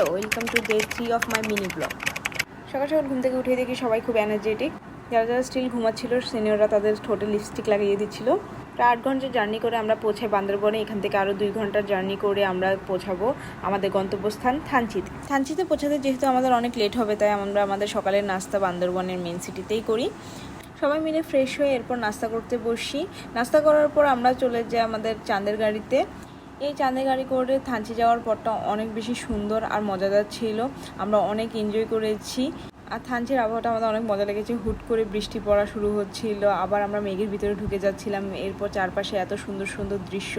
Hello, welcome to day 3 of my mini blog. সকাল সকাল ঘুম থেকে উঠে দেখি সবাই খুব এনার্জেটিক। যারা যারা স্টিল ঘুমাচ্ছিল সিনিয়ররা তাদের ঠোঁটে লিপস্টিক লাগিয়ে দিচ্ছিল। প্রায় 8 ঘন্টার জার্নি করে আমরা পৌঁছাই বান্দরবনে। এখান থেকে আরও 2 ঘন্টার জার্নি করে আমরা পৌঁছাবো আমাদের গন্তব্যস্থান থানচিতে। থানচিতে পৌঁছাতে যেহেতু আমাদের অনেক লেট হবে, তাই আমরা আমাদের সকালের নাস্তা বান্দরবনের মেন সিটিতেই করি। সবাই মিলে ফ্রেশ হয়ে এরপর নাস্তা করতে বসি। নাস্তা করার পর আমরা চলে যাই আমাদের চাঁদের গাড়িতে। এই চাঁদের গাড়ি করে থানচি যাওয়ার পরটা অনেক বেশি সুন্দর আর মজাদার ছিল। আমরা অনেক এনজয় করেছি। আর থানচির আবহাওয়াটা আমাদের অনেক মজা লেগেছে। হুট করে বৃষ্টি পড়া শুরু হচ্ছিল, আবার আমরা মেঘের ভিতরে ঢুকে যাচ্ছিলাম। এরপর চারপাশে এত সুন্দর সুন্দর দৃশ্য,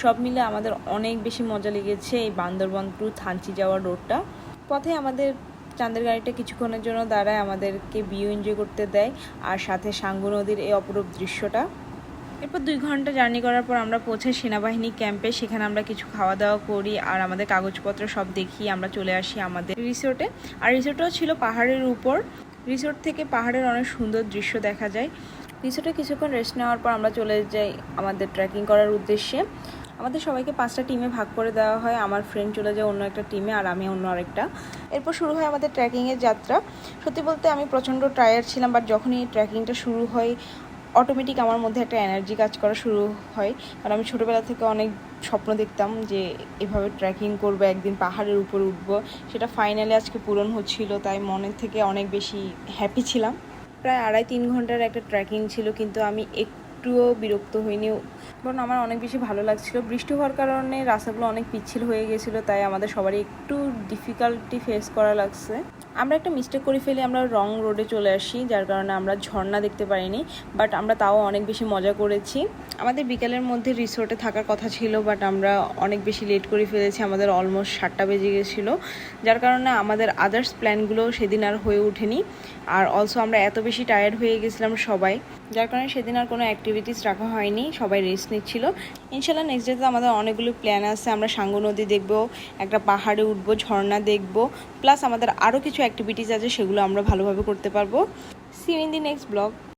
সব মিলে আমাদের অনেক বেশি মজা লেগেছে এই বান্দরবন টু থানচি যাওয়ার রোডটা। পথে আমাদের চাঁদের গাড়িটা কিছুক্ষণের জন্য দাঁড়ায়, আমাদেরকে ভিউ এনজয় করতে দেয় আর সাথে সাঙ্গু নদীর এই অপরূপ দৃশ্যটা। এরপর 2 ঘন্টা জার্নি করার পর আমরা পৌঁছাই সেনাবাহিনী ক্যাম্পে। সেখানে আমরা কিছু খাওয়া দাওয়া করি আর আমাদের কাগজপত্র সব দেখিয়ে আমরা চলে আসি আমাদের রিসোর্টে। আর রিসোর্টও ছিল পাহাড়ের উপর। রিসোর্ট থেকে পাহাড়ের অনেক সুন্দর দৃশ্য দেখা যায়। রিসোর্টে কিছুক্ষণ রেস্ট নেওয়ার পর আমরা চলে যাই আমাদের ট্রেকিং করার উদ্দেশ্যে। আমাদের সবাইকে 5টা টিমে ভাগ করে দেওয়া হয়। আমার ফ্রেন্ড চলে যায় অন্য একটা টিমে আর আমি অন্য আরেকটা। এরপর শুরু হয় আমাদের ট্রেকিংয়ের যাত্রা। সত্যি বলতে আমি প্রচণ্ড টায়ার্ড ছিলাম, বাট যখনই এই ট্রেকিংটা শুরু হয় অটোমেটিক আমার মধ্যে একটা এনার্জি কাজ করা শুরু হয়। কারণ আমি ছোটোবেলা থেকে অনেক স্বপ্ন দেখতাম যে এভাবে ট্রেকিং করবো, একদিন পাহাড়ের উপর উঠবো। সেটা ফাইনালি আজকে পূরণ হচ্ছিল, তাই মনের থেকে অনেক বেশি হ্যাপি ছিলাম। প্রায় 2.5-3 ঘন্টার একটা ট্রেকিং ছিল, কিন্তু আমি একটুও বিরক্ত হইনি, কারণ আমার অনেক বেশি ভালো লাগছিল। বৃষ্টি হওয়ার কারণে রাস্তাগুলো অনেক পিচ্ছিল হয়ে গেছিলো, তাই আমাদের সবারই একটু ডিফিকাল্টি ফেস করা লাগছে। আমরা একটা মিস্টেক করে ফেলি, আমরা রং রোডে চলে আসি, যার কারণে আমরা ঝর্ণা দেখতে পারিনি। বাট আমরা তাও অনেক বেশি মজা করেছি। আমাদের বিকেলের মধ্যে রিসোর্টে থাকার কথা ছিল, বাট আমরা অনেক বেশি লেট করে ফেলেছি। আমাদের অলমোস্ট 7টা বেজে গেছিলো, যার কারণে আমাদের আদার্স প্ল্যানগুলো সেদিন আর হয়ে ওঠেনি। আর অলসো আমরা এত বেশি টায়ার্ড হয়ে গেছিলাম সবাই, যার কারণে সেদিন আর কোনো অ্যাক্টিভিটিস রাখা হয়নি, সবাই রেস্ট নিচ্ছিল। ইনশাল্লাহ নেক্সট ডেতে আমাদের অনেকগুলো প্ল্যান আছে। আমরা সাঙ্গু নদী দেখবো, একটা পাহাড়ে উঠবো, ঝর্ণা দেখবো, প্লাস আমাদের আরও কিছু অ্যাক্টিভিটিস আছে, সেগুলো আমরা ভালোভাবে করতে পারবো। See you in the next blog.